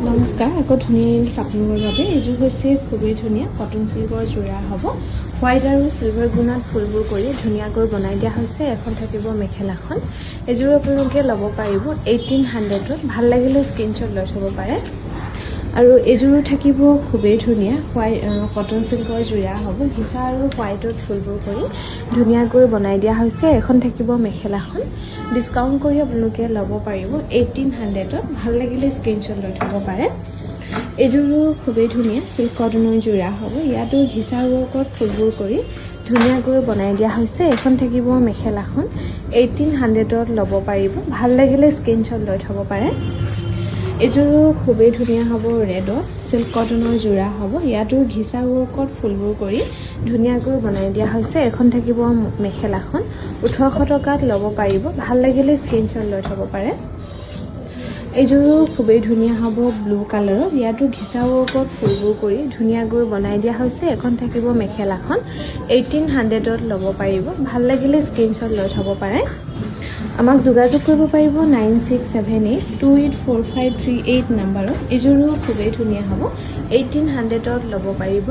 নমস্কাৰ, আকৌ ধুনীয়া ইংলিছ আপোনালোকৰ বাবে এইযোৰ হৈছে খুবেই ধুনীয়া কটন চিল্কৰ যোৰা হ'ব। হোৱাইট আৰু চিলভাৰ গুণাত ফুলবোৰ কৰি ধুনীয়াকৈ বনাই দিয়া হৈছে। এখন থাকিব মেখেলাখন। এইযোৰ আপোনালোকে ল'ব পাৰিব 1800ত। ভাল লাগিলে স্ক্ৰীনশ্বট লৈ থ'ব পাৰে। আৰু এইযোৰো থাকিব খুবেই ধুনীয়া কটন চিল্কৰ যোৰা হ'ব। ঘিচা আৰু হোৱাইটত ফুলবোৰ কৰি ধুনীয়াকৈ বনাই দিয়া হৈছে। এখন থাকিব মেখেলাখন। ডিছকাউণ্ট কৰি আপোনালোকে ল'ব পাৰিব 1800ত। ভাল লাগিলে স্ক্ৰীনশ্বট লৈ থ'ব পাৰে। এইযোৰো খুবেই ধুনীয়া চিল্ক কটনৰ যোৰা হ'ব। ইয়াতো ঘিচা ৱৰ্কত ফুলবোৰ কৰি ধুনীয়াকৈ বনাই দিয়া হৈছে। এখন থাকিব মেখেলাখন। 1800ত ল'ব পাৰিব। ভাল লাগিলে স্ক্ৰীনশ্বট লৈ থ'ব পাৰে। এইযোৰো খুবেই ধুনীয়া হ'ব। ৰেডত চিল্ক কটনৰ যোৰা হ'ব। ইয়াতো ঘিচা ৱৰ্কত ফুলবোৰ কৰি ধুনীয়াকৈ বনাই দিয়া হৈছে। এখন থাকিব মেখেলাখন। 1800 টকাত ল'ব পাৰিব। ভাল লাগিলে স্ক্ৰীনশ্বট লৈ থ'ব পাৰে। এইযোৰো খুবেই ধুনীয়া হ'ব ব্লু কালাৰত। ইয়াতো ঘিচা ৱৰ্কত ফুলবোৰ কৰি ধুনীয়াকৈ বনাই দিয়া হৈছে। এখন থাকিব মেখেলাখন। 1800ত ল'ব পাৰিব। ভাল লাগিলে স্ক্ৰীনশ্বট লৈ থ'ব পাৰে। আমাক যোগাযোগ কৰিব পাৰিব 9678284538 নাম্বাৰত। এইযোৰো খুবেই ধুনীয়া হ'ব। 1800ত ল'ব পাৰিব।